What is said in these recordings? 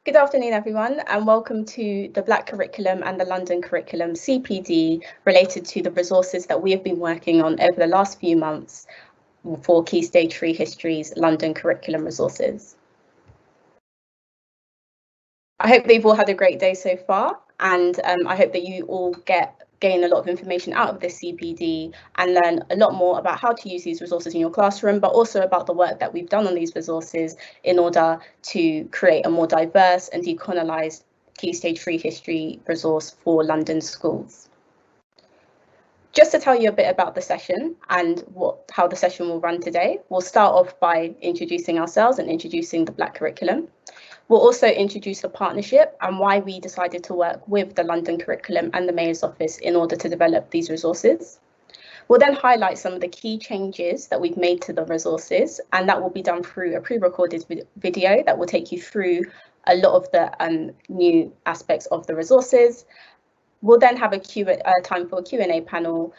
Good afternoon, everyone, and welcome to the Black Curriculum and the London Curriculum CPD related to the resources that we have been working on over the last few months for Key Stage 3 Histories London Curriculum resources. I hope they've all had a great day so far, and I hope that you all gain a lot of information out of this CPD and learn a lot more about how to use these resources in your classroom, but also about the work that we've done on these resources in order to create a more diverse and decolonialised Key Stage 3 history resource for London schools. Just to tell you a bit about the session and how the session will run today, we'll start off by introducing ourselves and introducing the Black Curriculum. We'll also introduce the partnership and why we decided to work with the London Curriculum and the Mayor's Office in order to develop these resources. We'll then highlight some of the key changes that we've made to the resources, and that will be done through a pre-recorded video that will take you through a lot of the new aspects of the resources. We'll then have a time for a Q&A panel,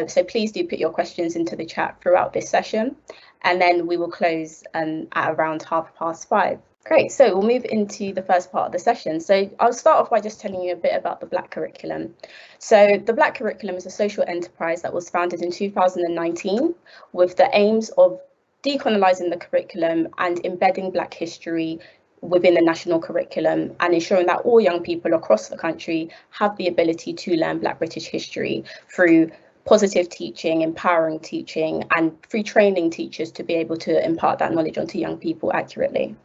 so please do put your questions into the chat throughout this session, and then we will close at around 5:30. Great, so we'll move into the first part of the session. So I'll start off by just telling you a bit about the Black Curriculum. So the Black Curriculum is a social enterprise that was founded in 2019 with the aims of decolonizing the curriculum and embedding Black history within the national curriculum and ensuring that all young people across the country have the ability to learn Black British history through positive teaching, empowering teaching, and through training teachers to be able to impart that knowledge onto young people accurately.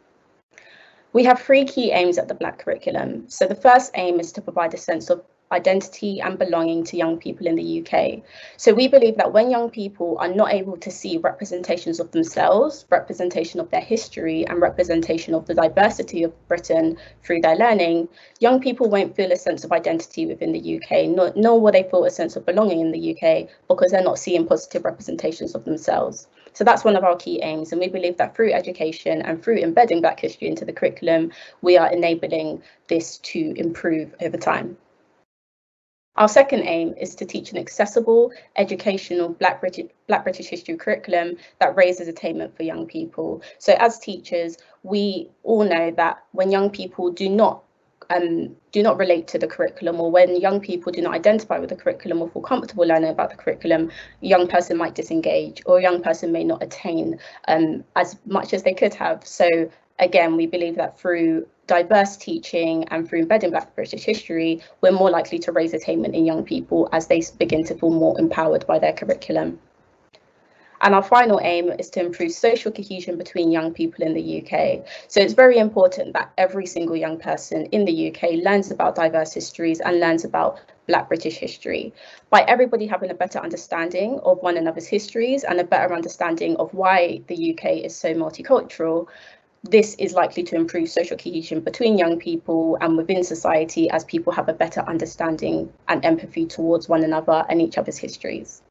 We have three key aims at the Black Curriculum. So the first aim is to provide a sense of identity and belonging to young people in the UK. So we believe that when young people are not able to see representations of themselves, representation of their history, and representation of the diversity of Britain through their learning, young people won't feel a sense of identity within the UK, nor will they feel a sense of belonging in the UK because they're not seeing positive representations of themselves. So that's one of our key aims, and we believe that through education and through embedding Black history into the curriculum, we are enabling this to improve over time. Our second aim is to teach an accessible, educational Black British history curriculum that raises attainment for young people. So as teachers, we all know that when young people do not relate to the curriculum, or when young people do not identify with the curriculum or feel comfortable learning about the curriculum, a young person might disengage, or a young person may not attain as much as they could have. So again, we believe that through diverse teaching and through embedding Black British history, we're more likely to raise attainment in young people as they begin to feel more empowered by their curriculum. And our final aim is to improve social cohesion between young people in the UK. So it's very important that every single young person in the UK learns about diverse histories and learns about Black British history. By everybody having a better understanding of one another's histories and a better understanding of why the UK is so multicultural, this is likely to improve social cohesion between young people and within society as people have a better understanding and empathy towards one another and each other's histories.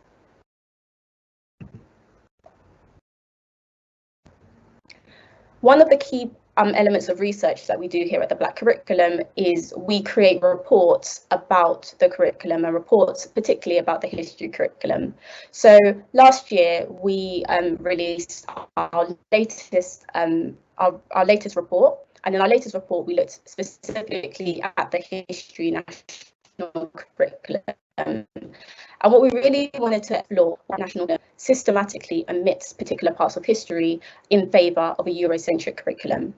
One of the key elements of research that we do here at the Black Curriculum is we create reports about the curriculum and reports particularly about the history curriculum. So last year we released our latest report, and in our latest report we looked specifically at the history national curriculum. And what we really wanted to explore national systematically omits particular parts of history in favour of a Eurocentric curriculum.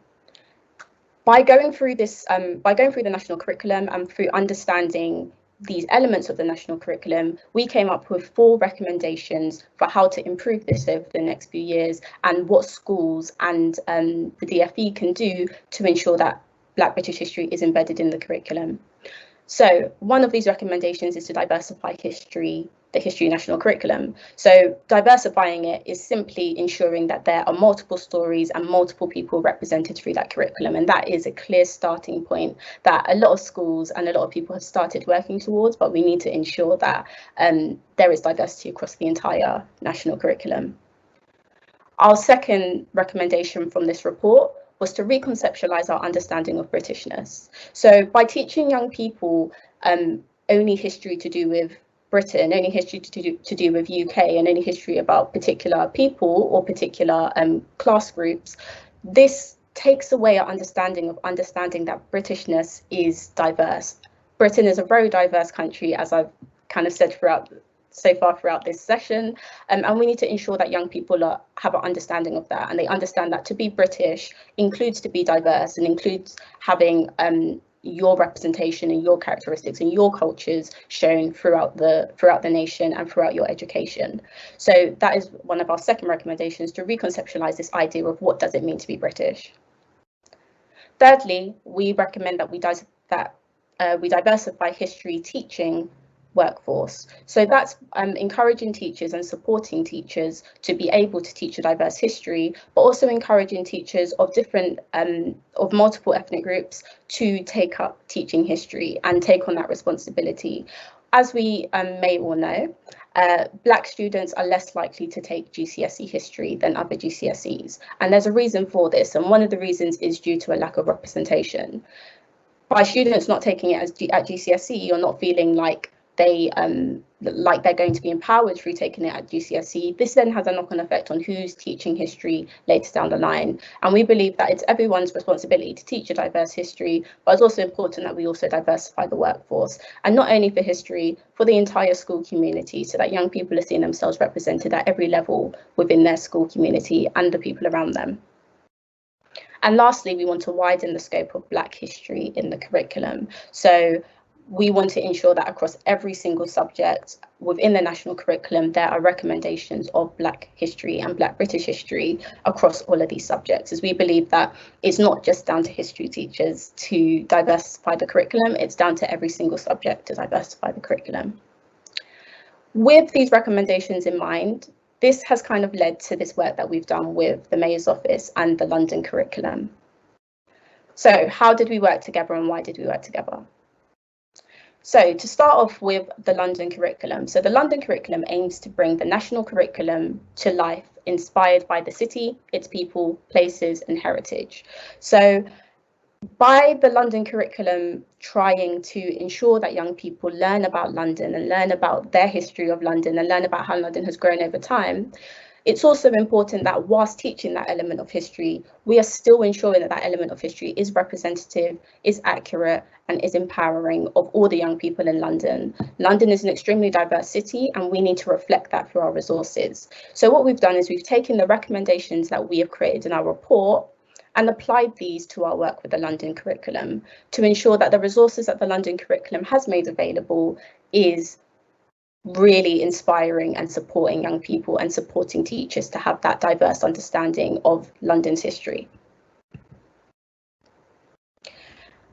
By going through the national curriculum and through understanding these elements of the national curriculum, we came up with 4 recommendations for how to improve this over the next few years and what schools and the DFE can do to ensure that Black British history is embedded in the curriculum. So one of these recommendations is to diversify the history national curriculum. So diversifying it is simply ensuring that there are multiple stories and multiple people represented through that curriculum. And that is a clear starting point that a lot of schools and a lot of people have started working towards, but we need to ensure that there is diversity across the entire national curriculum. Our second recommendation from this report was to reconceptualize our understanding of Britishness. So by teaching young people only history to do with Britain, only history to do with UK, and only history about particular people or particular class groups, this takes away our understanding that Britishness is diverse. Britain is a very diverse country, as I've kind of said so far throughout this session, and we need to ensure that young people have an understanding of that, and they understand that to be British includes to be diverse and includes having your representation and your characteristics and your cultures shown throughout the nation and throughout your education. So that is one of our second recommendations, to reconceptualize this idea of what does it mean to be British. Thirdly, we recommend that we diversify history teaching workforce. So that's encouraging teachers and supporting teachers to be able to teach a diverse history, but also encouraging teachers of multiple ethnic groups to take up teaching history and take on that responsibility. As we may all know, Black students are less likely to take GCSE history than other GCSEs, and there's a reason for this, and one of the reasons is due to a lack of representation. By students not taking it at GCSE, you're not feeling like they're going to be empowered through taking it at GCSE. This then has a knock-on effect on who's teaching history later down the line. And we believe that it's everyone's responsibility to teach a diverse history, but it's also important that we also diversify the workforce, and not only for history, for the entire school community, so that young people are seeing themselves represented at every level within their school community and the people around them. And lastly, we want to widen the scope of Black history in the curriculum. So we want to ensure that across every single subject within the national curriculum, there are recommendations of Black history and Black British history across all of these subjects, as we believe that it's not just down to history teachers to diversify the curriculum, it's down to every single subject to diversify the curriculum. With these recommendations in mind, this has kind of led to this work that we've done with the Mayor's Office and the London curriculum. So how did we work together and why did we work together? So to start off with the London curriculum. So the London curriculum aims to bring the national curriculum to life, inspired by the city, its people, places and heritage. So by the London curriculum trying to ensure that young people learn about London and learn about their history of London and learn about how London has grown over time, it's also important that whilst teaching that element of history, we are still ensuring that that element of history is representative, is accurate, and is empowering of all the young people in London. London is an extremely diverse city, and we need to reflect that through our resources. So what we've done is we've taken the recommendations that we have created in our report and applied these to our work with the London curriculum to ensure that the resources that the London curriculum has made available is really inspiring and supporting young people and supporting teachers to have that diverse understanding of London's history.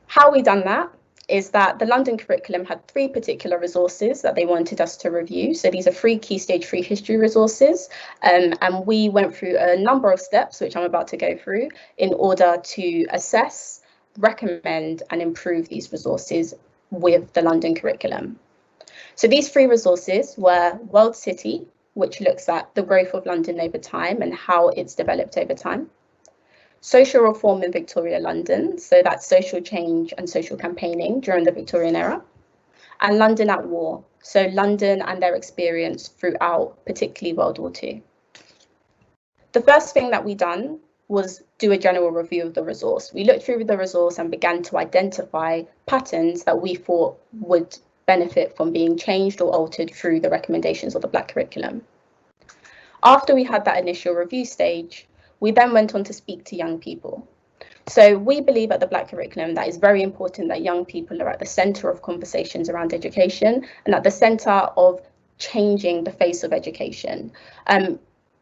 How we done that is that the London curriculum had 3 particular resources that they wanted us to review. So these are 3 Key Stage 3 history resources, and we went through a number of steps, which I'm about to go through, in order to assess, recommend and improve these resources with the London curriculum. So these 3 resources were World City, which looks at the growth of London over time and how it's developed over time. Social reform in Victorian London, so that's social change and social campaigning during the Victorian era. And London at War, so London and their experience throughout, particularly World War II. The first thing that we done was do a general review of the resource. We looked through the resource and began to identify patterns that we thought would benefit from being changed or altered through the recommendations of the Black curriculum. After we had that initial review stage, we then went on to speak to young people. So we believe at the Black curriculum that it's very important that young people are at the centre of conversations around education and at the centre of changing the face of education.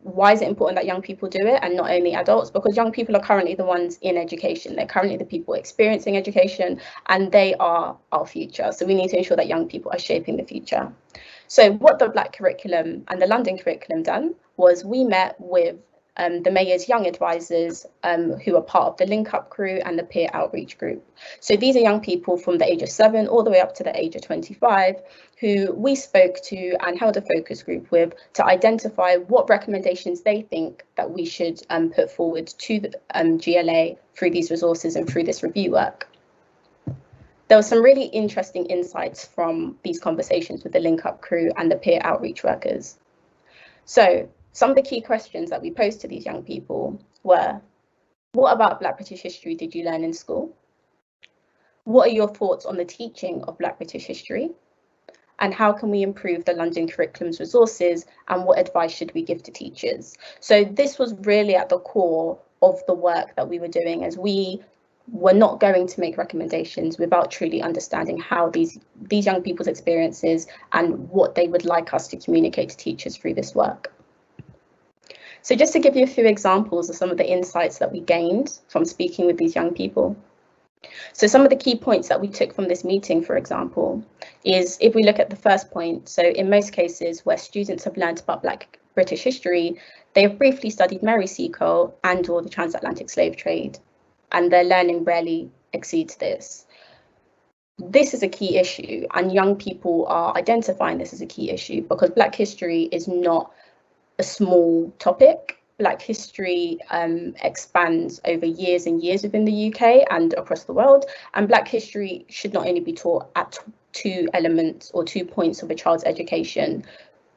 Why is it important that young people do it and not only adults? Because young people are currently the ones in education. They're currently the people experiencing education and they are our future. So we need to ensure that young people are shaping the future. So what the Black curriculum and the London curriculum done was we met with the Mayor's young advisors who are part of the Link Up crew and the peer outreach group. So these are young people from the age of 7 all the way up to the age of 25 who we spoke to and held a focus group with to identify what recommendations they think that we should put forward to the GLA through these resources and through this review work. There were some really interesting insights from these conversations with the Link Up crew and the peer outreach workers. So some of the key questions that we posed to these young people were, What about Black British history did you learn in school? What are your thoughts on the teaching of Black British history? And how can we improve the London curriculum's resources, and what advice should we give to teachers? So this was really at the core of the work that we were doing, as we were not going to make recommendations without truly understanding how these young people's experiences and what they would like us to communicate to teachers through this work. So just to give you a few examples of some of the insights that we gained from speaking with these young people. So some of the key points that we took from this meeting, for example, is if we look at the first point, so in most cases where students have learned about Black British history, they have briefly studied Mary Seacole and or the transatlantic slave trade, and their learning rarely exceeds this. This is a key issue, and young people are identifying this as a key issue because Black history is not a small topic. Black history expands over years and years within the UK and across the world, and Black history should not only be taught at 2 elements or 2 points of a child's education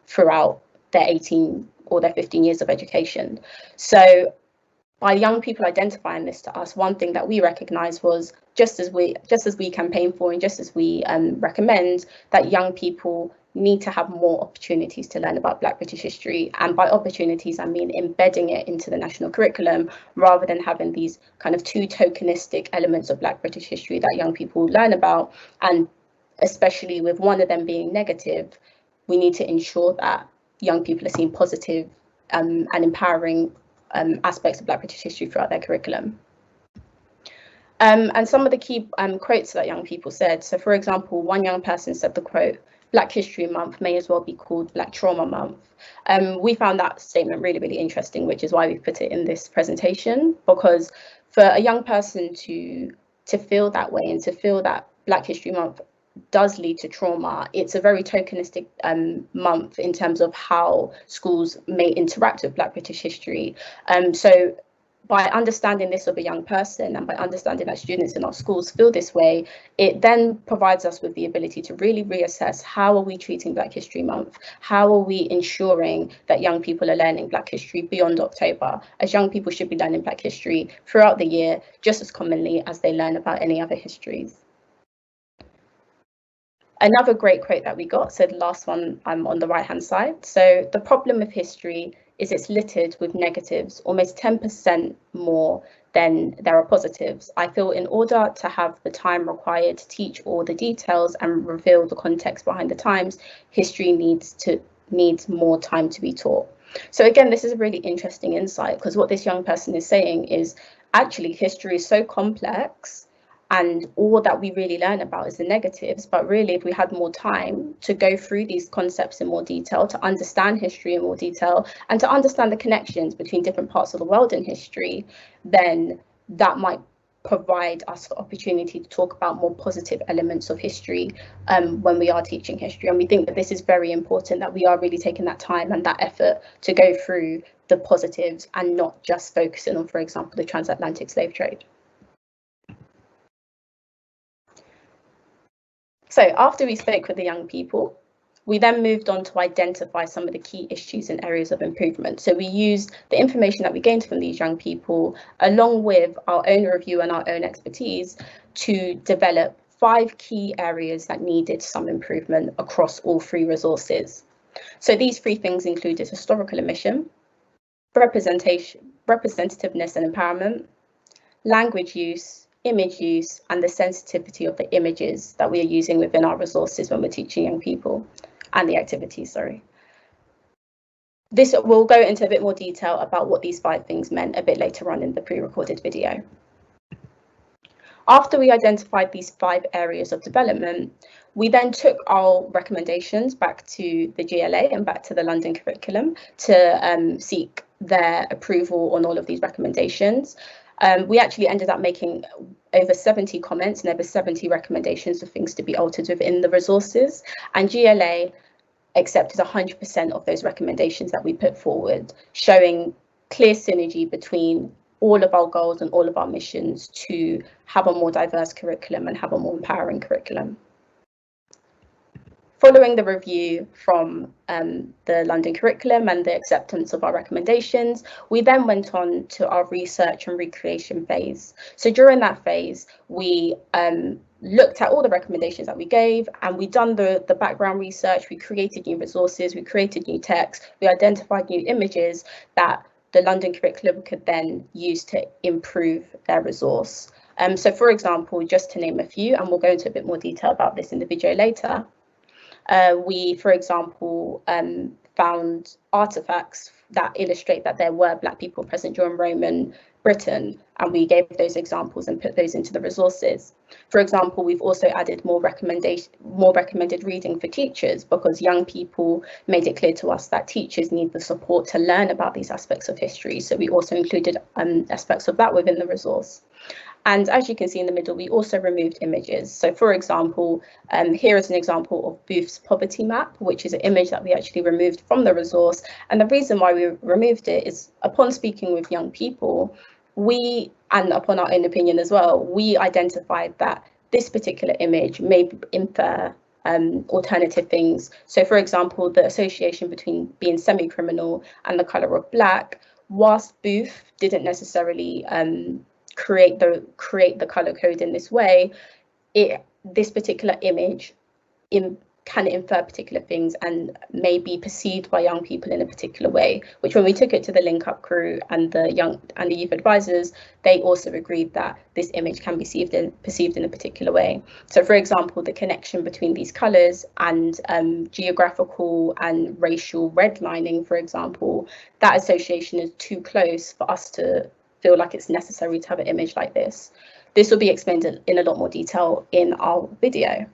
throughout their 18 or their 15 years of education. So by young people identifying this to us, one thing that we recognise was just as we campaign for and just as we recommend, that young people need to have more opportunities to learn about Black British history. And by opportunities, I mean embedding it into the national curriculum rather than having these kind of 2 tokenistic elements of Black British history that young people learn about. And especially with one of them being negative, we need to ensure that young people are seeing positive and empowering aspects of Black British history throughout their curriculum. And some of the key quotes that young people said. So for example, one young person said the quote, "Black History Month may as well be called Black Trauma Month." We found that statement really, really interesting, which is why we've put it in this presentation, because for a young person to feel that way and to feel that Black History Month does lead to trauma, it's a very tokenistic month in terms of how schools may interact with Black British history. So by understanding this of a young person and by understanding that students in our schools feel this way, it then provides us with the ability to really reassess how are we treating Black History Month? How are we ensuring that young people are learning Black history beyond October, as young people should be learning Black history throughout the year, just as commonly as they learn about any other histories. Another great quote that we got, so the last one on the right hand side. So the problem with history is it's littered with negatives, almost 10% more than there are positives. I feel in order to have the time required to teach all the details and reveal the context behind the times, history needs more time to be taught. So again, this is a really interesting insight, because what this young person is saying is actually history is so complex and all that we really learn about is the negatives, but really if we had more time to go through these concepts in more detail, to understand history in more detail, and to understand the connections between different parts of the world in history, then that might provide us the opportunity to talk about more positive elements of history when we are teaching history. And we think that this is very important, that we are really taking that time and that effort to go through the positives and not just focusing on, for example, the transatlantic slave trade. So after we spoke with the young people, we then moved on to identify some of the key issues and areas of improvement. So we used the information that we gained from these young people, along with our own review and our own expertise, to develop 5 key areas that needed some improvement across all 3 resources. So these 3 things included historical omission, representativeness and empowerment, language use, image use, and the sensitivity of the images that we are using within our resources when we're teaching young people, and the activities, sorry. This will go into a bit more detail about what these 5 things meant a bit later on in the pre-recorded video. After we identified these 5 areas of development, we then took our recommendations back to the GLA and back to the London curriculum to seek their approval on all of these recommendations. We actually ended up making over 70 comments and over 70 recommendations of things to be altered within the resources, and GLA accepted 100% of those recommendations that we put forward, showing clear synergy between all of our goals and all of our missions to have a more diverse curriculum and have a more empowering curriculum. Following the review from the London curriculum and the acceptance of our recommendations, we then went on to our research and recreation phase. So during that phase, we looked at all the recommendations that we gave, and we done the background research. We created new resources, we created new text, we identified new images that the London curriculum could then use to improve their resource. So for example, just to name a few, and we'll go into a bit more detail about this in the video later, we, for example, found artifacts that illustrate that there were Black people present during Roman Britain, and we gave those examples and put those into the resources. For example, we've also added more recommended reading for teachers, because young people made it clear to us that teachers need the support to learn about these aspects of history. So we also included aspects of that within the resource. And as you can see in the middle, we also removed images. So for example, here is an example of Booth's poverty map, which is an image that we actually removed from the resource. And the reason why we removed it is, upon speaking with young people, and upon our own opinion as well, we identified that this particular image may infer alternative things. So for example, the association between being semi-criminal and the colour of black, whilst Booth didn't necessarily create the color code in this way, this particular image can infer particular things and may be perceived by young people in a particular way, which when we took it to the link up crew and the youth advisors, they also agreed that this image can be perceived in a particular way. So for example, the connection between these colors and geographical and racial redlining, for example, that association is too close for us to feel like it's necessary to have an image like this. This will be explained in a lot more detail in our video.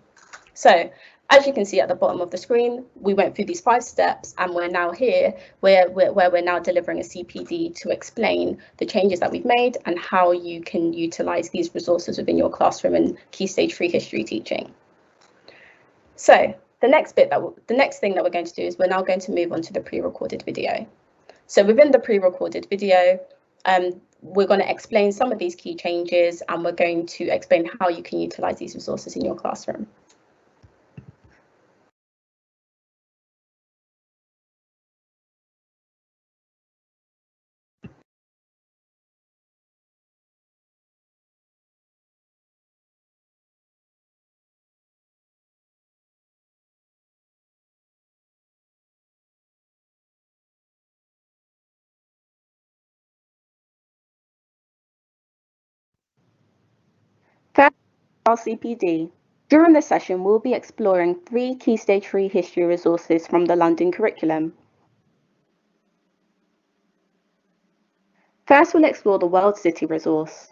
So as you can see at the bottom of the screen, we went through these 5 steps, and we're now here where we're now delivering a CPD to explain the changes that we've made and how you can utilize these resources within your classroom and Key Stage 3 history teaching. So the next thing that we're going to do is we're now going to move on to the pre-recorded video. So within the pre-recorded video, we're going to explain some of these key changes, and we're going to explain how you can utilize these resources in your classroom. First, our CPD. During this session, we'll be exploring 3 Key Stage 3 history resources from the London curriculum. First, we'll explore the World City resource.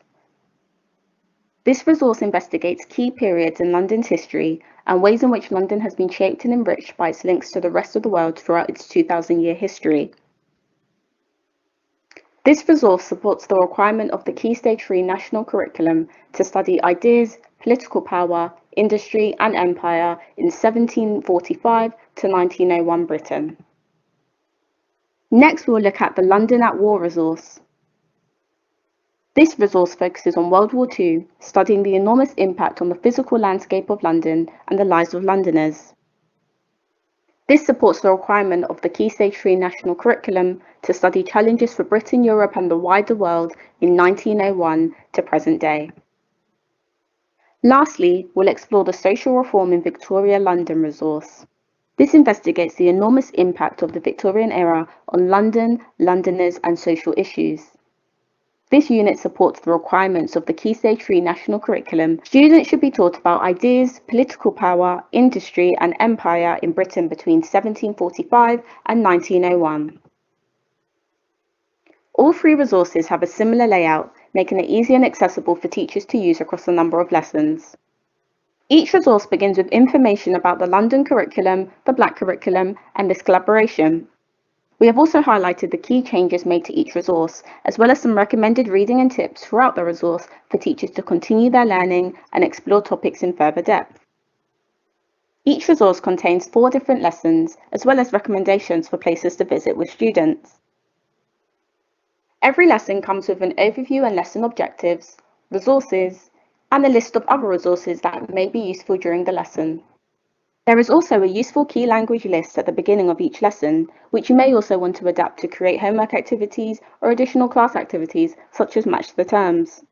This resource investigates key periods in London's history and ways in which London has been shaped and enriched by its links to the rest of the world throughout its 2,000-year history. This resource supports the requirement of the Key Stage 3 national curriculum to study ideas, political power, industry and empire in 1745 to 1901 Britain. Next, we'll look at the London at War resource. This resource focuses on World War II, studying the enormous impact on the physical landscape of London and the lives of Londoners. This supports the requirement of the Key Stage 3 national curriculum to study challenges for Britain, Europe and the wider world in 1901 to present day. Lastly, we'll explore the social reform in Victorian London resource. This investigates the enormous impact of the Victorian era on London, Londoners and social issues. This unit supports the requirements of the Key Stage 3 national curriculum. Students should be taught about ideas, political power, industry and empire in Britain between 1745 and 1901. All 3 resources have a similar layout, making it easy and accessible for teachers to use across a number of lessons. Each resource begins with information about the London curriculum, the Black curriculum, and this collaboration. We have also highlighted the key changes made to each resource, as well as some recommended reading and tips throughout the resource for teachers to continue their learning and explore topics in further depth. Each resource contains 4 different lessons, as well as recommendations for places to visit with students. Every lesson comes with an overview and lesson objectives, resources, and a list of other resources that may be useful during the lesson. There is also a useful key language list at the beginning of each lesson, which you may also want to adapt to create homework activities or additional class activities, such as match the terms.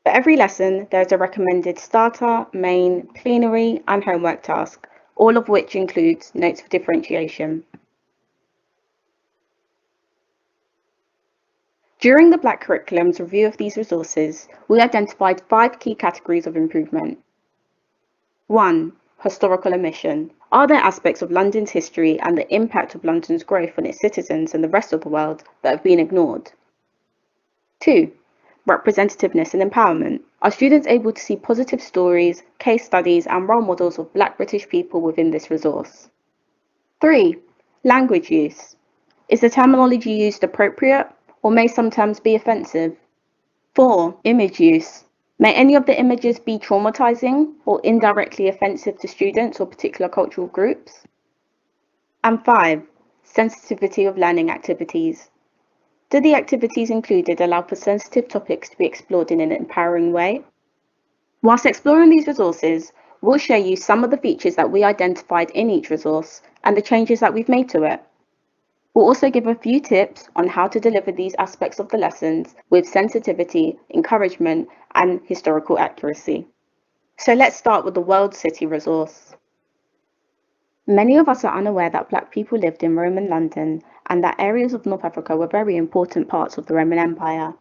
For every lesson, there is a recommended starter, main, plenary, and homework task, all of which includes notes for differentiation. During the Black Curriculum's review of these resources, we identified 5 key categories of improvement. 1. Historical omission. Are there aspects of London's history and the impact of London's growth on its citizens and the rest of the world that have been ignored? 2. Representativeness and empowerment. Are students able to see positive stories, case studies, and role models of Black British people within this resource? 3. Language use. Is the terminology used appropriate, or may some terms be offensive? 4. Image use. May any of the images be traumatizing or indirectly offensive to students or particular cultural groups? And 5. Sensitivity of learning activities. Do the activities included allow for sensitive topics to be explored in an empowering way? Whilst exploring these resources, we'll show you some of the features that we identified in each resource and the changes that we've made to it. We'll also give a few tips on how to deliver these aspects of the lessons with sensitivity, encouragement, and historical accuracy. So let's start with the World City resource. Many of us are unaware that Black people lived in Roman London and that areas of North Africa were very important parts of the Roman Empire.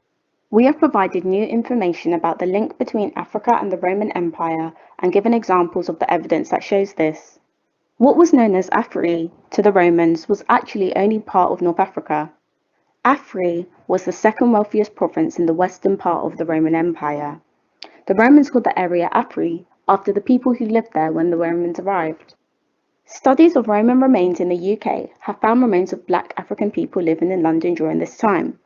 We have provided new information about the link between Africa and the Roman Empire and given examples of the evidence that shows this. What was known as Afri to the Romans was actually only part of North Africa. Afri was the second wealthiest province in the western part of the Roman Empire. The Romans called the area Afri after the people who lived there when the Romans arrived. Studies of Roman remains in the UK have found remains of Black African people living in London during this time.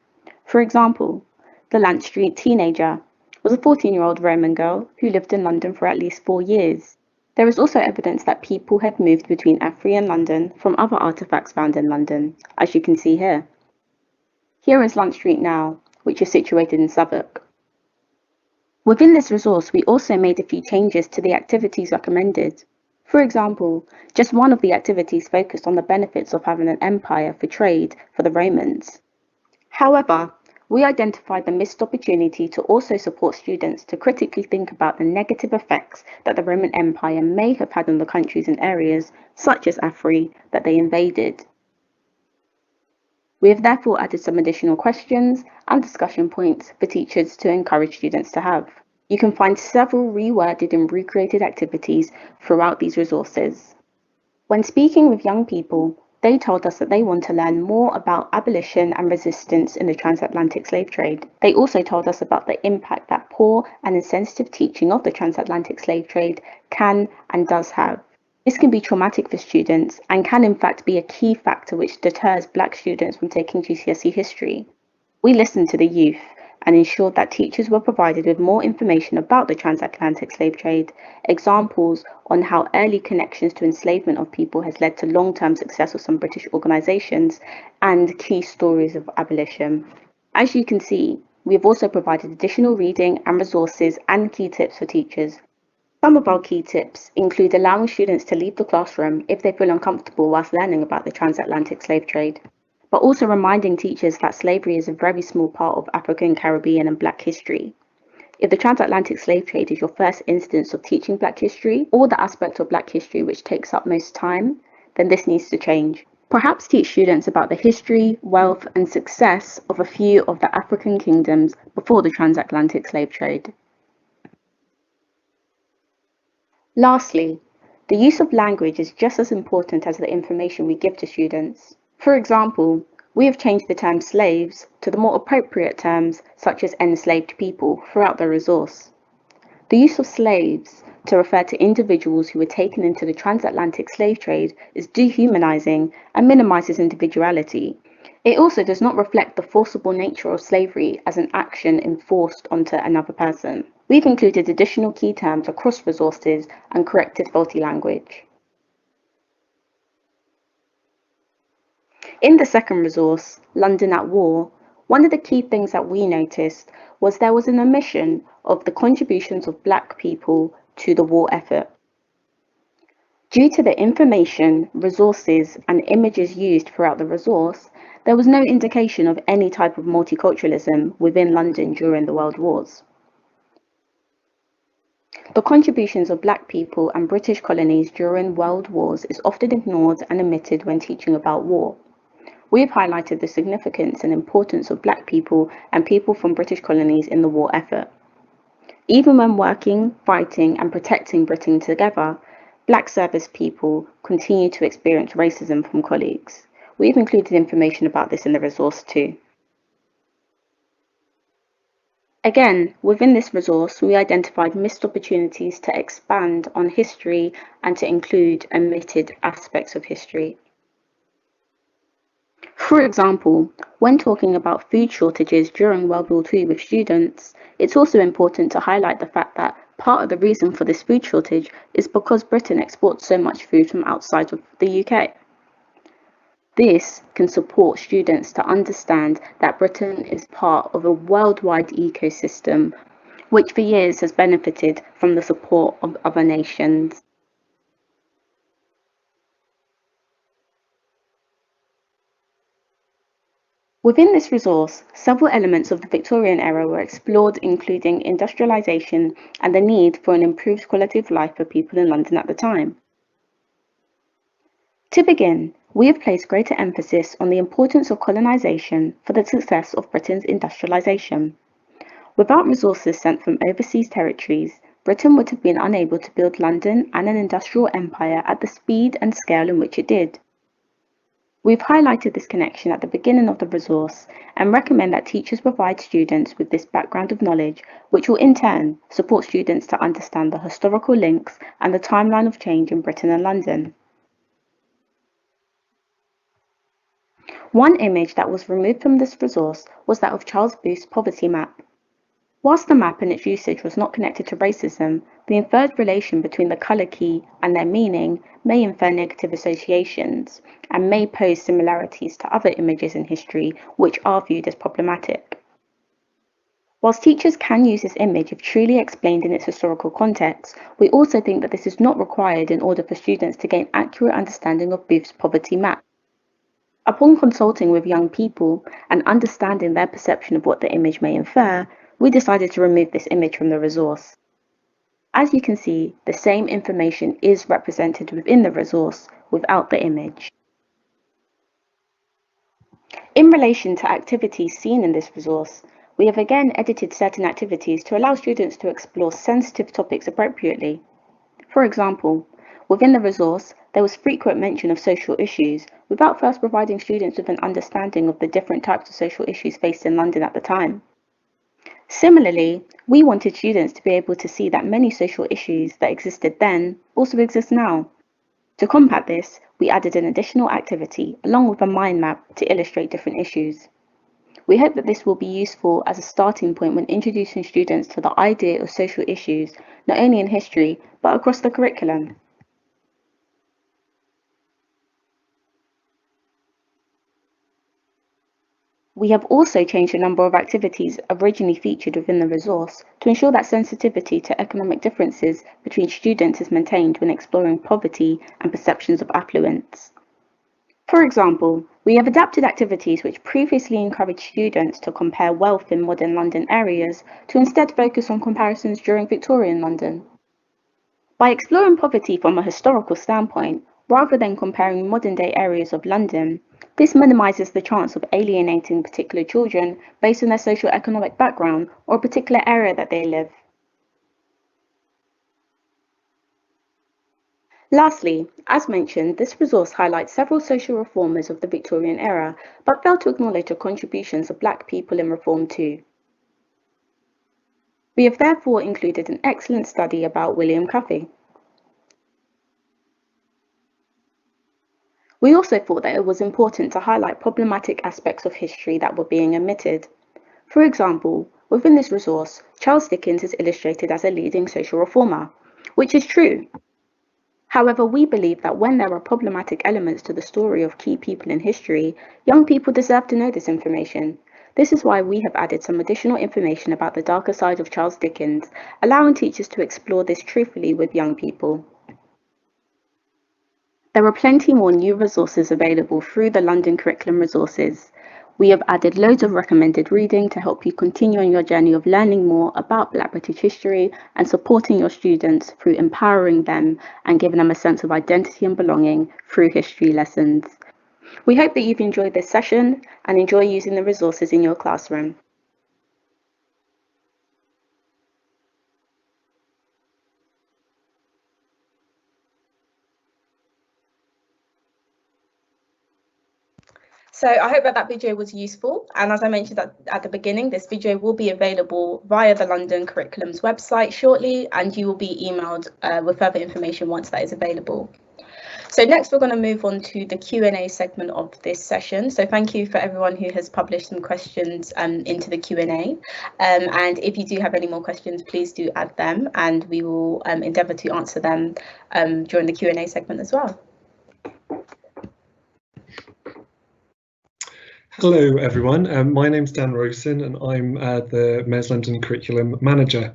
For example, the Lant Street teenager was a 14-year-old Roman girl who lived in London for at least 4 years. There is also evidence that people have moved between Afri and London from other artefacts found in London, as you can see here. Here is Lant Street now, which is situated in Southwark. Within this resource, we also made a few changes to the activities recommended. For example, just one of the activities focused on the benefits of having an empire for trade for the Romans. However, we identified the missed opportunity to also support students to critically think about the negative effects that the Roman Empire may have had on the countries and areas, such as Afri, that they invaded. We have therefore added some additional questions and discussion points for teachers to encourage students to have. You can find several reworded and recreated activities throughout these resources. When speaking with young people, they told us that they want to learn more about abolition and resistance in the transatlantic slave trade. They also told us about the impact that poor and insensitive teaching of the transatlantic slave trade can and does have. This can be traumatic for students and can in fact be a key factor which deters Black students from taking GCSE history. We listened to the youth and ensured that teachers were provided with more information about the transatlantic slave trade, examples on how early connections to enslavement of people has led to long-term success of some British organisations, and key stories of abolition. As you can see, we have also provided additional reading and resources and key tips for teachers. Some of our key tips include allowing students to leave the classroom if they feel uncomfortable whilst learning about the transatlantic slave trade, but also reminding teachers that slavery is a very small part of African, Caribbean and Black history. If the transatlantic slave trade is your first instance of teaching Black history, or the aspect of Black history which takes up most time, then this needs to change. Perhaps teach students about the history, wealth and success of a few of the African kingdoms before the transatlantic slave trade. Lastly, the use of language is just as important as the information we give to students. For example, we have changed the term slaves to the more appropriate terms such as enslaved people throughout the resource. The use of slaves to refer to individuals who were taken into the transatlantic slave trade is dehumanizing and minimizes individuality. It also does not reflect the forcible nature of slavery as an action enforced onto another person. We've included additional key terms across resources and corrected faulty language. In the second resource, London at War, one of the key things that we noticed was there was an omission of the contributions of Black people to the war effort. Due to the information, resources, and images used throughout the resource, there was no indication of any type of multiculturalism within London during the World Wars. The contributions of Black people and British colonies during world wars is often ignored and omitted when teaching about war. We have highlighted the significance and importance of Black people and people from British colonies in the war effort. Even when working, fighting, and protecting Britain together, Black service people continue to experience racism from colleagues. We've included information about this in the resource too. Again, within this resource, we identified missed opportunities to expand on history and to include omitted aspects of history. For example, when talking about food shortages during World War II with students, it's also important to highlight the fact that part of the reason for this food shortage is because Britain exports so much food from outside of the UK. This can support students to understand that Britain is part of a worldwide ecosystem which for years has benefited from the support of other nations. Within this resource, several elements of the Victorian era were explored, including industrialisation and the need for an improved quality of life for people in London at the time. To begin, we have placed greater emphasis on the importance of colonisation for the success of Britain's industrialisation. Without resources sent from overseas territories, Britain would have been unable to build London and an industrial empire at the speed and scale in which it did. We've highlighted this connection at the beginning of the resource and recommend that teachers provide students with this background of knowledge, which will in turn support students to understand the historical links and the timeline of change in Britain and London. One image that was removed from this resource was that of Charles Booth's poverty map. Whilst the map and its usage was not connected to racism, the inferred relation between the colour key and their meaning may infer negative associations and may pose similarities to other images in history which are viewed as problematic. Whilst teachers can use this image if truly explained in its historical context, we also think that this is not required in order for students to gain accurate understanding of Booth's poverty map. Upon consulting with young people and understanding their perception of what the image may infer, we decided to remove this image from the resource. As you can see, the same information is represented within the resource without the image. In relation to activities seen in this resource, we have again edited certain activities to allow students to explore sensitive topics appropriately. For example, within the resource, there was frequent mention of social issues without first providing students with an understanding of the different types of social issues faced in London at the time. Similarly, we wanted students to be able to see that many social issues that existed then also exist now. To combat this, we added an additional activity along with a mind map to illustrate different issues. We hope that this will be useful as a starting point when introducing students to the idea of social issues, not only in history, but across the curriculum. We have also changed a number of activities originally featured within the resource to ensure that sensitivity to economic differences between students is maintained when exploring poverty and perceptions of affluence. For example, we have adapted activities which previously encouraged students to compare wealth in modern London areas to instead focus on comparisons during Victorian London. By exploring poverty from a historical standpoint, rather than comparing modern-day areas of London, this minimises the chance of alienating particular children based on their socio-economic background or a particular area that they live. Lastly, as mentioned, this resource highlights several social reformers of the Victorian era, but failed to acknowledge the contributions of Black people in reform too. We have therefore included an excellent study about William Cuffy. We also thought that it was important to highlight problematic aspects of history that were being omitted. For example, within this resource, Charles Dickens is illustrated as a leading social reformer, which is true. However, we believe that when there are problematic elements to the story of key people in history, young people deserve to know this information. This is why we have added some additional information about the darker side of Charles Dickens, allowing teachers to explore this truthfully with young people. There are plenty more new resources available through the London Curriculum Resources. We have added loads of recommended reading to help you continue on your journey of learning more about Black British history and supporting your students through empowering them and giving them a sense of identity and belonging through history lessons. We hope that you've enjoyed this session and enjoy using the resources in your classroom. So I hope that video was useful. And as I mentioned at the beginning, this video will be available via the London Curriculum's website shortly, and you will be emailed with further information once that is available. So next, we're going to move on to the Q&A segment of this session. So thank you for everyone who has published some questions into the Q&A. And if you do have any more questions, please do add them, and we will endeavour to answer them during the Q&A segment as well. Hello everyone, my name's Dan Rosen and I'm the Mayor's London Curriculum Manager.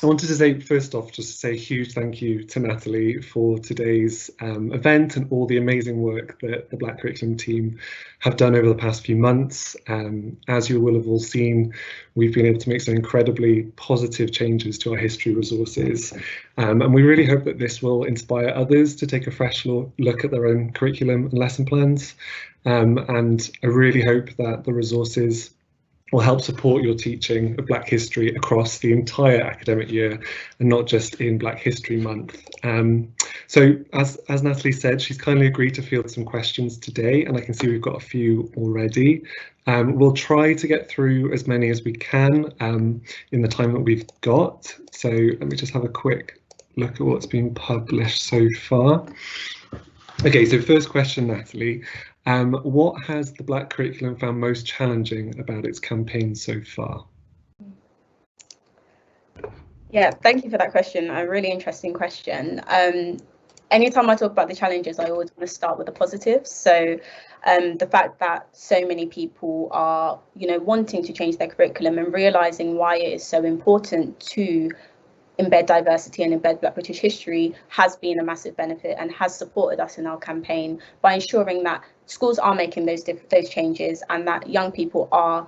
I wanted to say, first off, just to say a huge thank you to Natalie for today's event and all the amazing work that the Black Curriculum team have done over the past few months. As you will have all seen, we've been able to make some incredibly positive changes to our history resources. And we really hope that this will inspire others to take a fresh look at their own curriculum and lesson plans. And I really hope that the resources will help support your teaching of Black history across the entire academic year and not just in Black History Month. So as Natalie said, she's kindly agreed to field some questions today, and I can see we've got a few already. We'll try to get through as many as we can in the time that we've got. So let me just have a quick look at what's been published so far. Okay, so first question, Natalie. What has the Black Curriculum found most challenging about its campaign so far? Yeah, thank you for that question. A really interesting question. Anytime I talk about the challenges, I always want to start with the positives. So the fact that so many people are, wanting to change their curriculum and realizing why it is so important to embed diversity and embed Black British history has been a massive benefit and has supported us in our campaign by ensuring that schools are making those changes and that young people are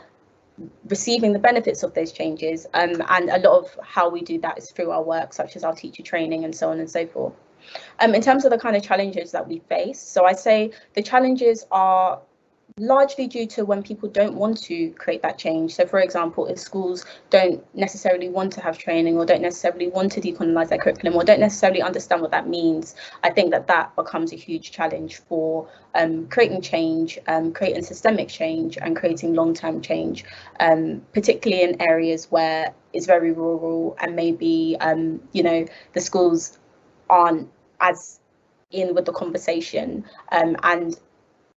receiving the benefits of those changes. And a lot of how we do that is through our work, such as our teacher training and so on and so forth. In terms of the kind of challenges that we face, so I'd say the challenges are largely due to when people don't want to create that change. So for example, if schools don't necessarily want to have training or don't necessarily want to decolonise their curriculum or don't necessarily understand what that means, I think that becomes a huge challenge for creating change, creating systemic change and creating long-term change, particularly in areas where it's very rural and maybe, the schools aren't as in with the conversation, and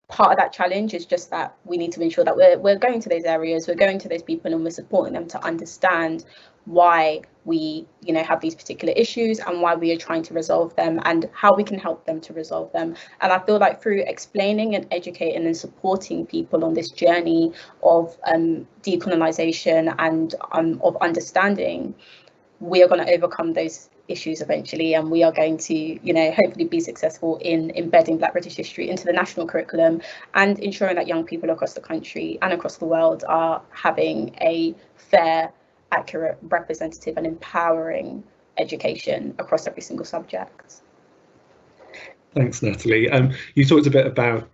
part of that challenge is just that we need to ensure that we're going to those areas, we're going to those people and we're supporting them to understand why we have these particular issues and why we are trying to resolve them and how we can help them to resolve them. And I feel like through explaining and educating and supporting people on this journey of decolonisation and of understanding, we are going to overcome those issues eventually, and we are going to, hopefully be successful in embedding Black British history into the national curriculum and ensuring that young people across the country and across the world are having a fair, accurate, representative and empowering education across every single subject. Thanks, Natalie. You talked a bit about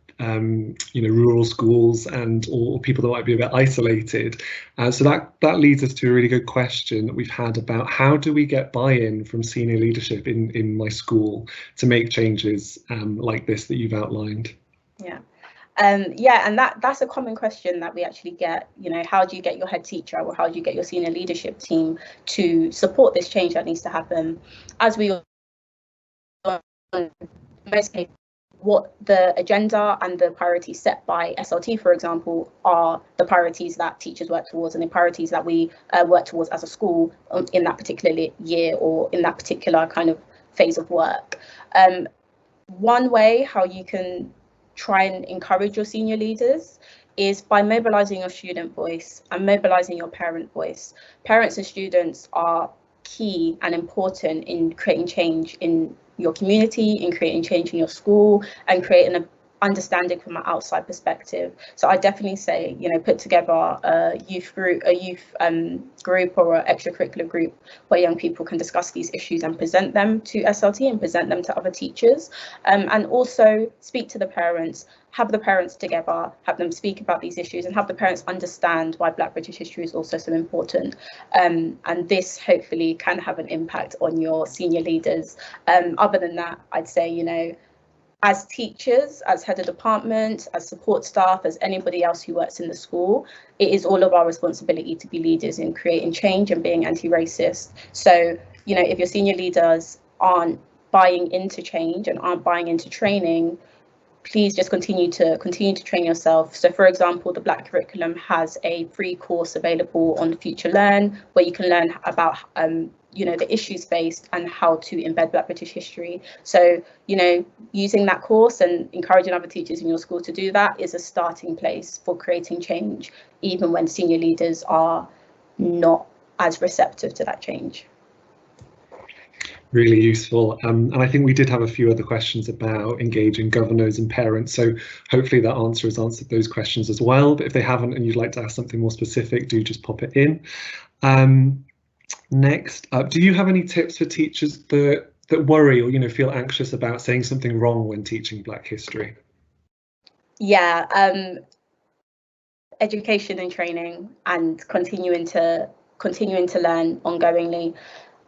rural schools and or people that might be a bit isolated. So that leads us to a really good question that we've had about how do we get buy-in from senior leadership in my school to make changes like this that you've outlined? Yeah. And that's a common question that we actually get. How do you get your head teacher or how do you get your senior leadership team to support this change that needs to happen? As we all know, in most cases, what the agenda and the priorities set by SLT, for example, are the priorities that teachers work towards and the priorities that we work towards as a school in that particular year or in that particular kind of phase of work. One way how you can try and encourage your senior leaders is by mobilising your student voice and mobilising your parent voice. Parents and students are key and important in creating change in your community, in creating change in your school, and creating an understanding from an outside perspective. So I definitely say, you know, put together a youth group or an extracurricular group where young people can discuss these issues and present them to SLT and present them to other teachers, and also speak to the parents, have the parents together, have them speak about these issues, and have the parents understand why Black British history is also so important. And this hopefully can have an impact on your senior leaders. Other than that, I'd say, you know, as teachers, as head of department, as support staff, as anybody else who works in the school, it is all of our responsibility to be leaders in creating change and being anti-racist. So, you know, if your senior leaders aren't buying into change and aren't buying into training, please just continue to train yourself. So, for example, the Black curriculum has a free course available on Future Learn, where you can learn about you know, the issues faced and how to embed Black British history. So, you know, using that course and encouraging other teachers in your school to do that is a starting place for creating change, even when senior leaders are not as receptive to that change. Really useful. And I think we did have a few other questions about engaging governors and parents. So hopefully that answer has answered those questions as well. But if they haven't and you'd like to ask something more specific, do just pop it in. Next up, do you have any tips for teachers that worry or, you know, feel anxious about saying something wrong when teaching Black history? Yeah, education and training, and continuing to learn ongoingly.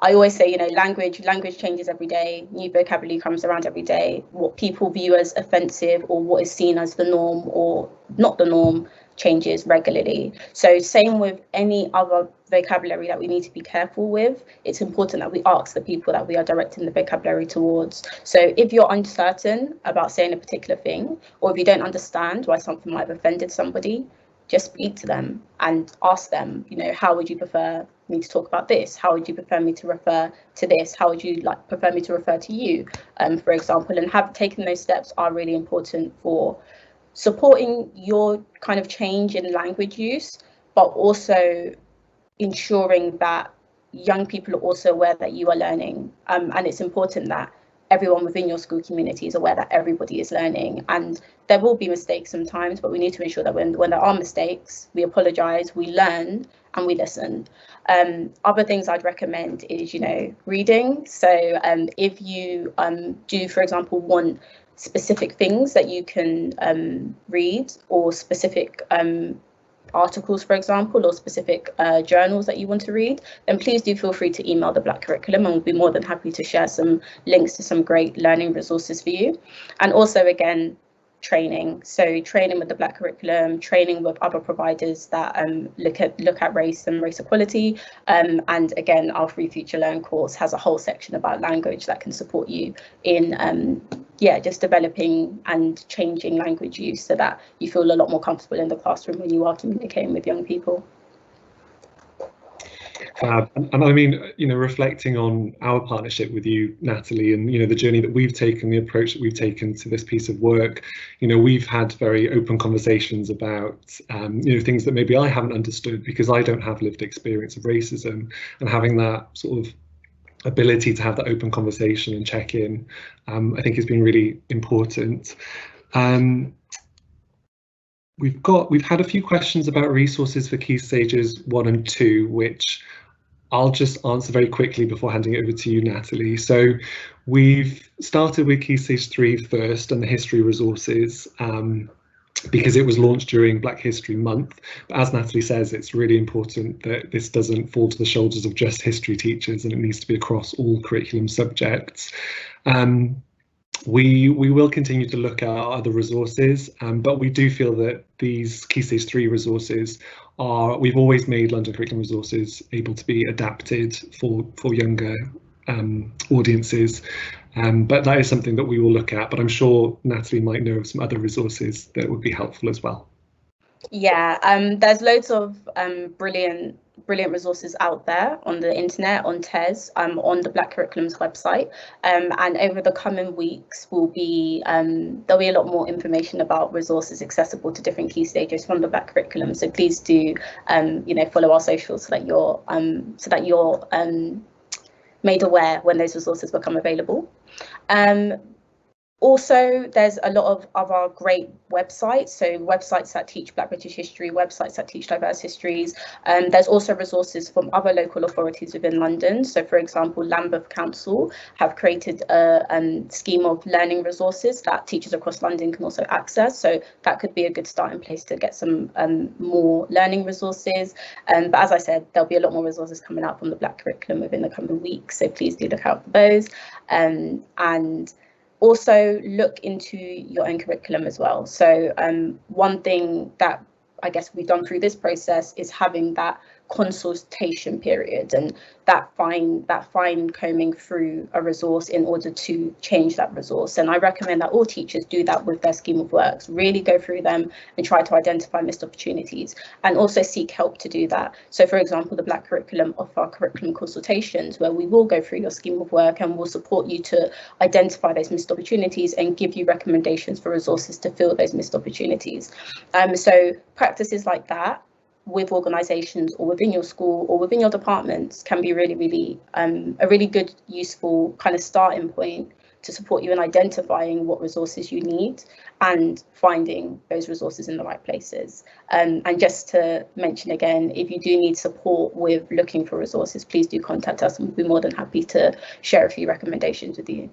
I always say, you know, language changes every day. New vocabulary comes around every day. What people view as offensive or what is seen as the norm or not the norm changes regularly. So same with any other vocabulary that we need to be careful with. It's important that we ask the people that we are directing the vocabulary towards. So if you're uncertain about saying a particular thing, or if you don't understand why something might have offended somebody, just speak to them and ask them, you know, how would you prefer me to talk about this? How would you prefer me to refer to this? How would you prefer me to refer to you, for example? And taking those steps are really important for supporting your kind of change in language use, but also ensuring that young people are also aware that you are learning. And it's important that everyone within your school community is aware that everybody is learning, and there will be mistakes sometimes, but we need to ensure that when there are mistakes, we apologise, we learn, and we listen. Other things I'd recommend is, you know, reading. So if you do, for example, want specific things that you can read, or specific articles, for example, or specific journals that you want to read, then please do feel free to email the Black curriculum, and we'll be more than happy to share some links to some great learning resources for you. And also, again, training. So training with the Black curriculum, training with other providers that look at race and race equality. And again, our free Future Learn course has a whole section about language that can support you in just developing and changing language use so that you feel a lot more comfortable in the classroom when you are communicating with young people. And I mean, you know, reflecting on our partnership with you, Natalie, and, you know, the journey that we've taken, the approach that we've taken to this piece of work, you know, we've had very open conversations about, you know, things that maybe I haven't understood because I don't have lived experience of racism, and having that sort of ability to have that open conversation and check in, I think has been really important. We've had a few questions about resources for Key Stages 1 and 2, which I'll just answer very quickly before handing it over to you, Natalie. So we've started with Key Stage 3 first, and the history resources, because it was launched during Black History Month. But as Natalie says, it's really important that this doesn't fall to the shoulders of just history teachers, and it needs to be across all curriculum subjects. We will continue to look at our other resources, but we do feel that these Key Stage 3 resources we've always made London curriculum resources able to be adapted for younger audiences, but that is something that we will look at. But I'm sure Natalie might know of some other resources that would be helpful as well. Yeah, there's loads of brilliant resources out there on the internet, on TES, on the Black Curriculum's website, and over the coming weeks there'll be a lot more information about resources accessible to different key stages from the Black Curriculum. So please do follow our socials so that you're made aware when those resources become available. Also, there's a lot of our great websites, so websites that teach Black British history, websites that teach diverse histories. There's also resources from other local authorities within London. So, for example, Lambeth Council have created a scheme of learning resources that teachers across London can also access. So that could be a good starting place to get some more learning resources. But as I said, there'll be a lot more resources coming out from the Black Curriculum within the coming weeks. So please do look out for those. And also look into your own curriculum as well. So one thing that I guess we've done through this process is having that consultation period and that fine combing through a resource in order to change that resource. And I recommend that all teachers do that with their scheme of works, really go through them and try to identify missed opportunities and also seek help to do that. So for example, the Black Curriculum offer our curriculum consultations where we will go through your scheme of work and will support you to identify those missed opportunities and give you recommendations for resources to fill those missed opportunities. So practices like that with organisations or within your school or within your departments can be really a really good, useful kind of starting point to support you in identifying what resources you need and finding those resources in the right places. And just to mention again, if you do need support with looking for resources, please do contact us and we'll be more than happy to share a few recommendations with you.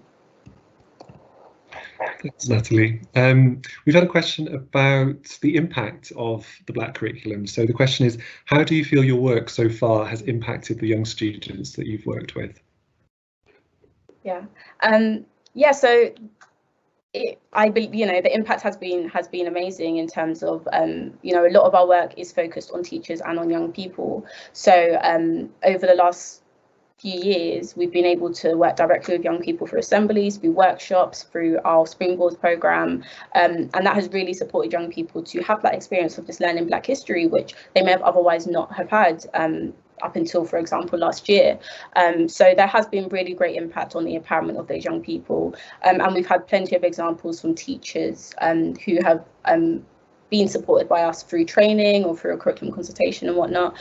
Thanks, Natalie. We've had a question about the impact of the Black Curriculum. So the question is, how do you feel your work so far has impacted the young students that you've worked with? Yeah, so I believe, the impact has been amazing in terms of, a lot of our work is focused on teachers and on young people. So over the last few years, we've been able to work directly with young people through assemblies, through workshops, through our Springboard programme, and that has really supported young people to have that experience of just learning Black history, which they may have otherwise not have had up until, for example, last year. So there has been really great impact on the empowerment of those young people, and we've had plenty of examples from teachers who have been supported by us through training or through a curriculum consultation and whatnot,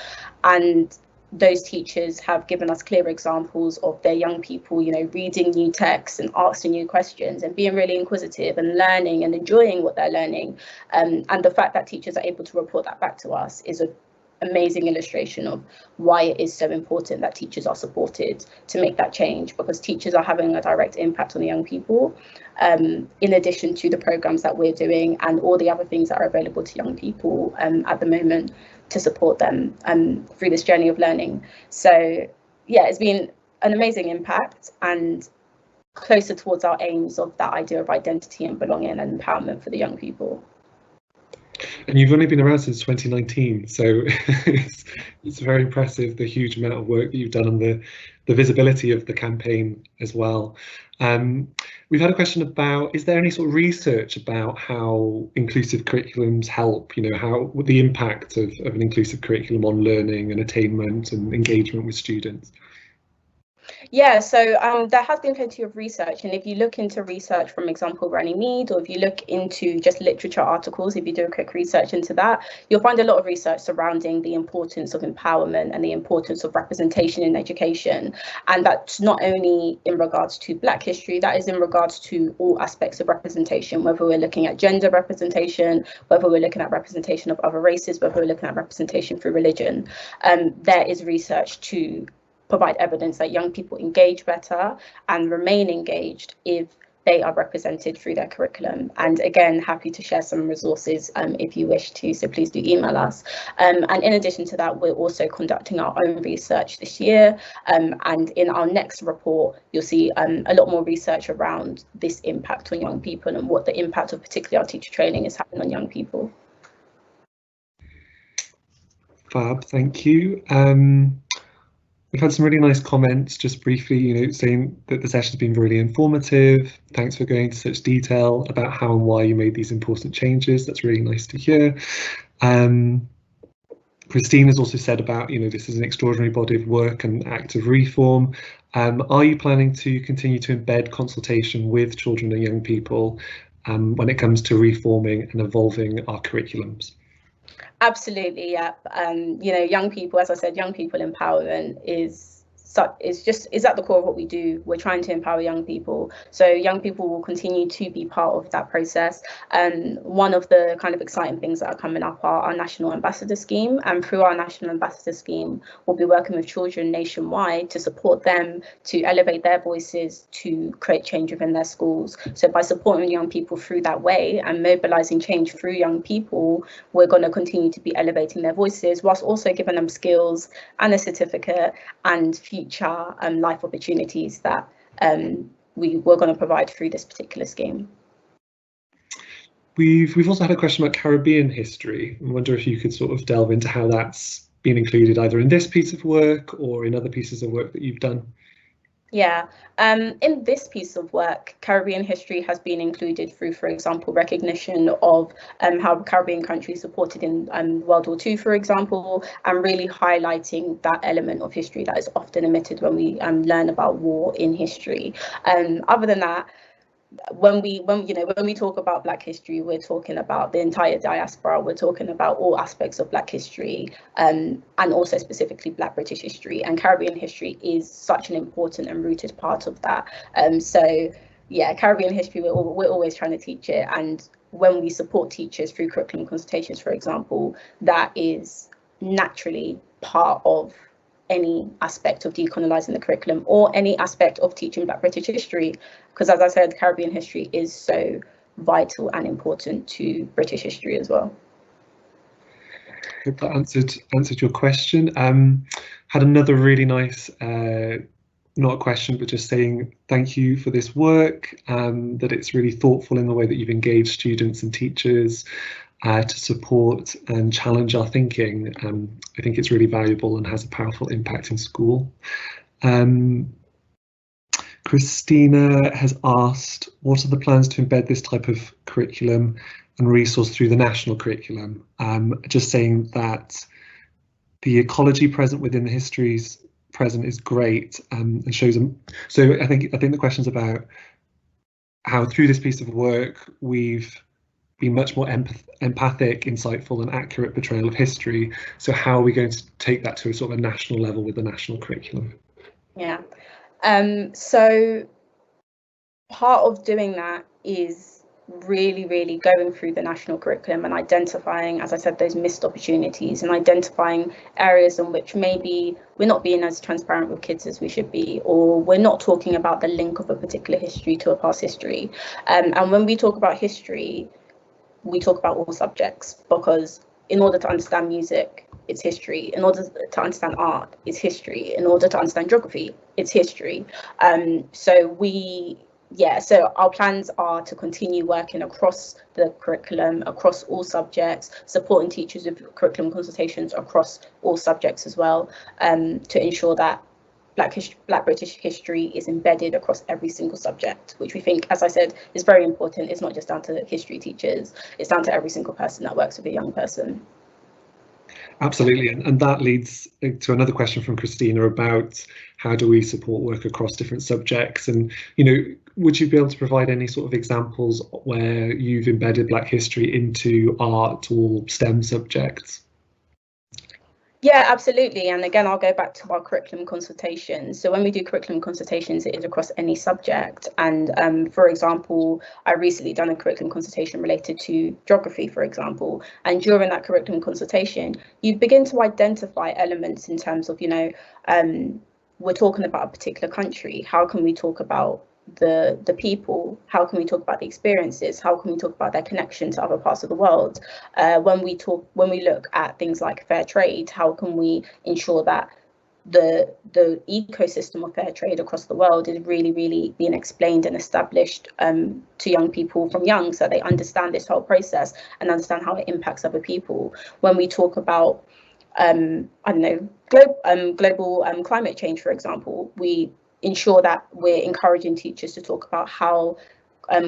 and those teachers have given us clear examples of their young people, reading new texts and asking new questions and being really inquisitive and learning and enjoying what they're learning. And the fact that teachers are able to report that back to us is an amazing illustration of why it is so important that teachers are supported to make that change, because teachers are having a direct impact on the young people, in addition to the programmes that we're doing and all the other things that are available to young people at the moment to support them through this journey of learning. So yeah, it's been an amazing impact and closer towards our aims of that idea of identity and belonging and empowerment for the young people. And you've only been around since 2019, so it's very impressive, the huge amount of work that you've done and the visibility of the campaign as well. We've had a question about, is there any sort of research about how inclusive curriculums help, how the impact of an inclusive curriculum on learning and attainment and engagement with students? Yeah, so there has been plenty of research, and if you look into research from example Runnymede, or if you look into just literature articles, if you do a quick research into that, you'll find a lot of research surrounding the importance of empowerment and the importance of representation in education. And that's not only in regards to Black history, that is in regards to all aspects of representation, whether we're looking at gender representation, whether we're looking at representation of other races, whether we're looking at representation through religion. There is research to provide evidence that young people engage better and remain engaged if they are represented through their curriculum. And again, happy to share some resources if you wish to, so please do email us. And in addition to that, we're also conducting our own research this year, and in our next report you'll see a lot more research around this impact on young people and what the impact of particularly our teacher training is having on young people. Fab, thank you. We've had some really nice comments just briefly, saying that the session's been really informative. Thanks for going into such detail about how and why you made these important changes. That's really nice to hear. Christine has also said about, this is an extraordinary body of work and act of reform. Are you planning to continue to embed consultation with children and young people when it comes to reforming and evolving our curriculums? Absolutely, yeah. Young people, as I said, young people empowerment is at the core of what we do. We're trying to empower young people, so young people will continue to be part of that process. One of the kind of exciting things that are coming up are our National Ambassador Scheme, and through our National Ambassador Scheme, we'll be working with children nationwide to support them to elevate their voices to create change within their schools. So by supporting young people through that way and mobilizing change through young people, we're going to continue to be elevating their voices whilst also giving them skills and a certificate and future life opportunities that we were going to provide through this particular scheme. We've also had a question about Caribbean history. I wonder if you could sort of delve into how that's been included either in this piece of work or in other pieces of work that you've done. Yeah, in this piece of work, Caribbean history has been included through, for example, recognition of how Caribbean countries supported in World War II, for example, and really highlighting that element of history that is often omitted when we learn about war in history. Other than that, when we talk about Black history, we're talking about the entire diaspora. We're talking about all aspects of Black history, and also specifically Black British history. And Caribbean history is such an important and rooted part of that. So yeah, Caribbean history, we're always trying to teach it. And when we support teachers through curriculum consultations, for example, that is naturally part of any aspect of decolonizing the curriculum or any aspect of teaching Black British history, because as I said, Caribbean history is so vital and important to British history as well. Hope that answered your question. Had another really nice, not a question, but just saying thank you for this work, that it's really thoughtful in the way that you've engaged students and teachers to support and challenge our thinking. I think it's really valuable and has a powerful impact in school. Christina has asked, what are the plans to embed this type of curriculum and resource through the national curriculum? Just saying that the ecology present within the histories present is great, and shows them. So I think the question's about how through this piece of work we've been much more empathic, insightful and accurate portrayal of history. So how are we going to take that to a sort of a national level with the national curriculum? Yeah, so part of doing that is really going through the national curriculum and identifying, as I said, those missed opportunities and identifying areas in which maybe we're not being as transparent with kids as we should be, or we're not talking about the link of a particular history to a past history. And when we talk about history, we talk about all subjects, because in order to understand music, it's history. In order to understand art, it's history. In order to understand geography, it's history. So our plans are to continue working across the curriculum, across all subjects, supporting teachers with curriculum consultations across all subjects as well, to ensure that Black British history is embedded across every single subject, which we think, as I said, is very important. It's not just down to history teachers, it's down to every single person that works with a young person. Absolutely, and that leads to another question from Christina about how do we support work across different subjects, and would you be able to provide any sort of examples where you've embedded Black history into art or STEM subjects? Yeah, absolutely. And again, I'll go back to our curriculum consultations. So when we do curriculum consultations, it is across any subject. And for example, I recently done a curriculum consultation related to geography, for example. And during that curriculum consultation, you begin to identify elements in terms of, we're talking about a particular country. How can we talk about the people? How can we talk about the experiences? How can we talk about their connection to other parts of the world? When we look at things like fair trade, how can we ensure that the ecosystem of fair trade across the world is really being explained and established to young people from young, so they understand this whole process and understand how it impacts other people? When we talk about global climate change, for example, we ensure that we're encouraging teachers to talk about how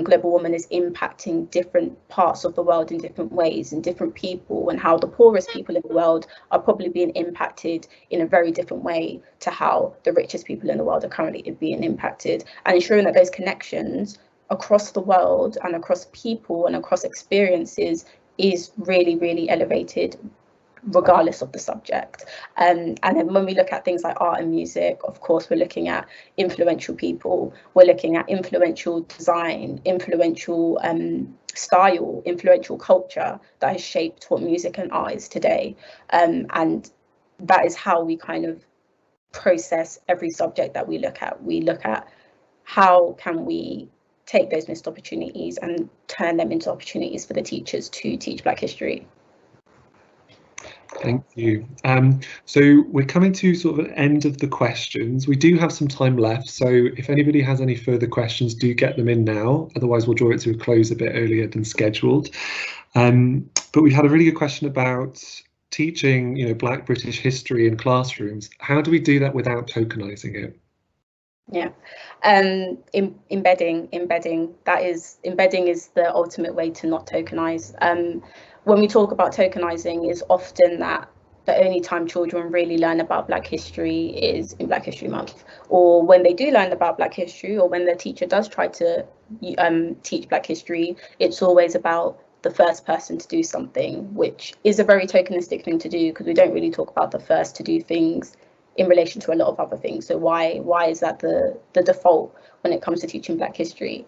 global warming is impacting different parts of the world in different ways and different people, and how the poorest people in the world are probably being impacted in a very different way to how the richest people in the world are currently being impacted, and ensuring that those connections across the world and across people and across experiences is really, really elevated regardless of the subject. And then when we look at things like art and music, of course, we're looking at influential people, we're looking at influential design, influential style, influential culture that has shaped what music and art is today. And that is how we kind of process every subject that we look at. We look at how can we take those missed opportunities and turn them into opportunities for the teachers to teach Black history. Thank you. So we're coming to sort of an end of the questions. We do have some time left, so if anybody has any further questions, do get them in now. Otherwise, we'll draw it to a close a bit earlier than scheduled. But we had a really good question about teaching, Black British history in classrooms. How do we do that without tokenizing it? Yeah, embedding. Embedding is the ultimate way to not tokenize. When we talk about tokenizing, is often that the only time children really learn about Black history is in Black History Month, or when they do learn about Black history, or when the teacher does try to teach Black history, it's always about the first person to do something, which is a very tokenistic thing to do, because we don't really talk about the first to do things in relation to a lot of other things. So why is that the default when it comes to teaching Black history?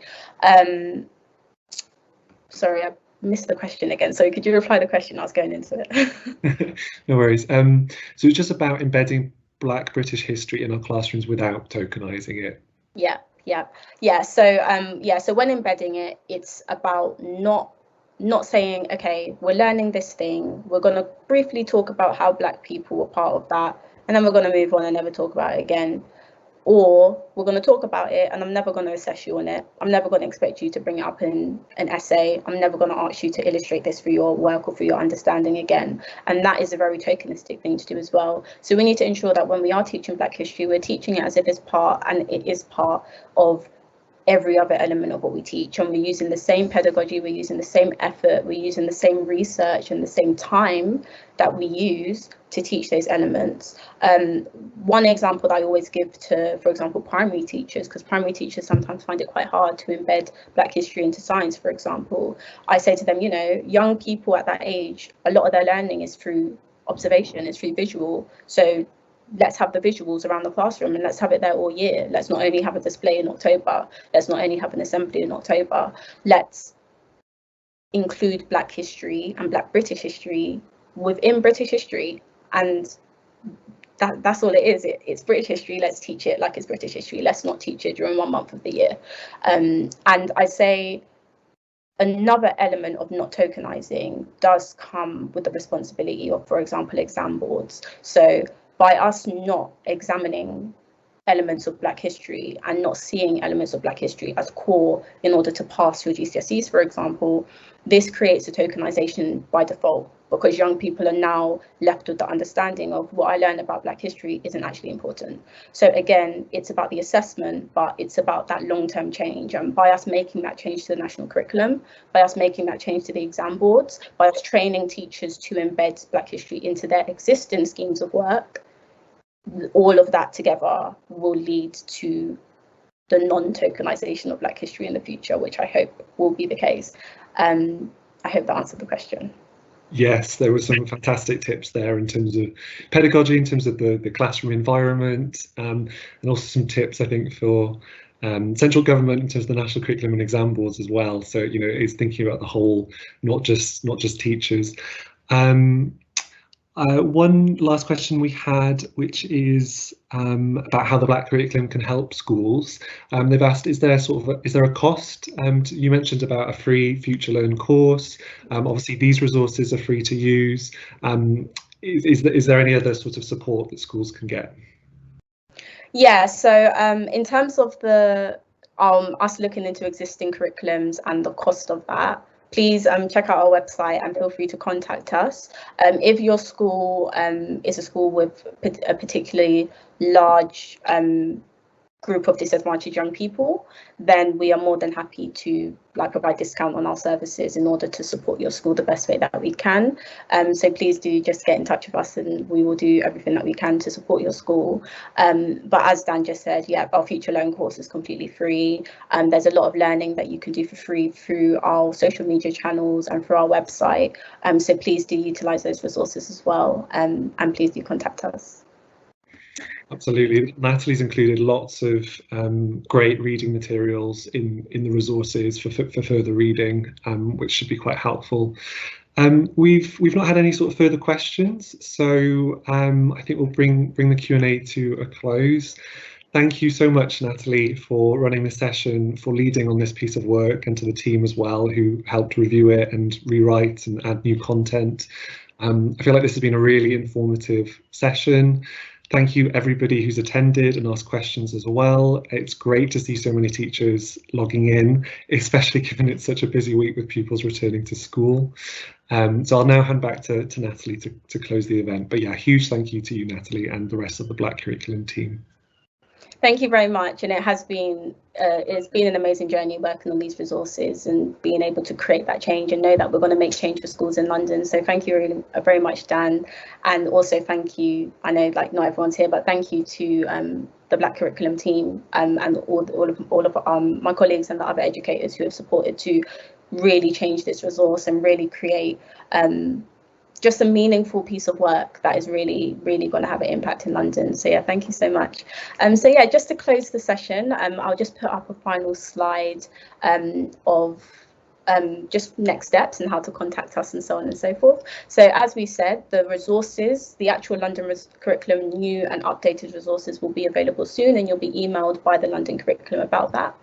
Sorry, I missed the question again. So could you reply the question? I was going into it. No worries. So it's just about embedding Black British history in our classrooms without tokenizing it. Yeah. So when embedding it, it's about not saying, okay, we're learning this thing, we're going to briefly talk about how Black people were part of that, and then we're going to move on and never talk about it again. Or we're going to talk about it and I'm never going to assess you on it. I'm never going to expect you to bring it up in an essay. I'm never going to ask you to illustrate this for your work or for your understanding again. And that is a very tokenistic thing to do as well. So we need to ensure that when we are teaching Black history, we're teaching it as if it's part, and it is part of every other element of what we teach, and we're using the same pedagogy, we're using the same effort, we're using the same research and the same time that we use to teach those elements. One example that I always give to, for example, primary teachers, because primary teachers sometimes find it quite hard to embed Black history into science, for example, I say to them, young people at that age, a lot of their learning is through observation, is through visual. So let's have the visuals around the classroom, and let's have it there all year. Let's not only have a display in October, let's not only have an assembly in October, let's include Black history and Black British history within British history. And that's all it is. It's British history, let's teach it like it's British history. Let's not teach it during 1 month of the year. And I say another element of not tokenizing does come with the responsibility of, for example, exam boards. So by us not examining elements of Black history and not seeing elements of Black history as core in order to pass your GCSEs, for example, this creates a tokenization by default, because young people are now left with the understanding of what I learned about Black history isn't actually important. So again, it's about the assessment, but it's about that long-term change. And by us making that change to the national curriculum, by us making that change to the exam boards, by us training teachers to embed Black history into their existing schemes of work, all of that together will lead to the non-tokenization of Black history in the future, which I hope will be the case. I hope that answered the question. Yes, there were some fantastic tips there in terms of pedagogy, in terms of the classroom environment, and also some tips, I think, for central government in terms of the national curriculum and exam boards as well. So, it's thinking about the whole, not just teachers. One last question we had, which is about how the Black curriculum can help schools. They've asked, is there a cost? You mentioned about a free Future Learn course. Obviously, these resources are free to use. Is there any other sort of support that schools can get? Yeah, so in terms of the us looking into existing curriculums and the cost of that, please check out our website and feel free to contact us. If your school is a school with a particularly large group of disadvantaged young people, then we are more than happy to provide discount on our services in order to support your school the best way that we can. So please do just get in touch with us, and we will do everything that we can to support your school. But as Dan just said, yeah, our Future Learn course is completely free. There's a lot of learning that you can do for free through our social media channels and through our website. So please do utilise those resources as well, and please do contact us. Absolutely. Natalie's included lots of great reading materials in the resources for further reading, which should be quite helpful. We've not had any sort of further questions, so I think we'll bring the Q&A to a close. Thank you so much, Natalie, for running this session, for leading on this piece of work, and to the team as well, who helped review it and rewrite and add new content. I feel like this has been a really informative session. Thank you everybody who's attended and asked questions as well. It's great to see so many teachers logging in, especially given it's such a busy week with pupils returning to school. So I'll now hand back to Natalie to close the event. But yeah, huge thank you to you, Natalie, and the rest of the Black Curriculum team. Thank you very much, and it's been an amazing journey working on these resources and being able to create that change and know that we're going to make change for schools in London. So thank you really, very much, Dan, and also thank you. I know not everyone's here, but thank you to the Black Curriculum team and all of my colleagues and the other educators who have supported to really change this resource and really create just a meaningful piece of work that is really going to have an impact in London. So yeah, thank you so much. So yeah, just to close the session, I'll just put up a final slide of just next steps and how to contact us and so on and so forth. So as we said, the resources, the actual London curriculum, new and updated resources will be available soon, and you'll be emailed by the London curriculum about that.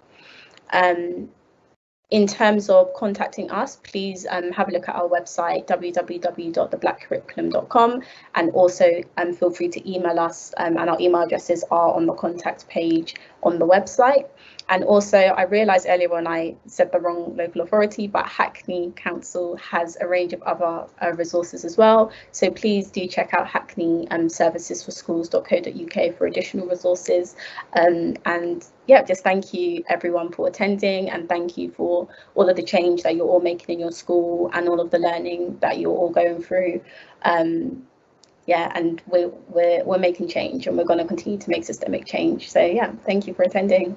In terms of contacting us, please have a look at our website, www.theblackcurriculum.com, and also feel free to email us, and our email addresses are on the contact page on the website. And also, I realised earlier on I said the wrong local authority, but Hackney Council has a range of other resources as well. So please do check out Hackney servicesforschools.co.uk for additional resources. And yeah, just thank you everyone for attending, and thank you for all of the change that you're all making in your school and all of the learning that you're all going through. Yeah, and we're making change, and we're going to continue to make systemic change. So yeah, thank you for attending.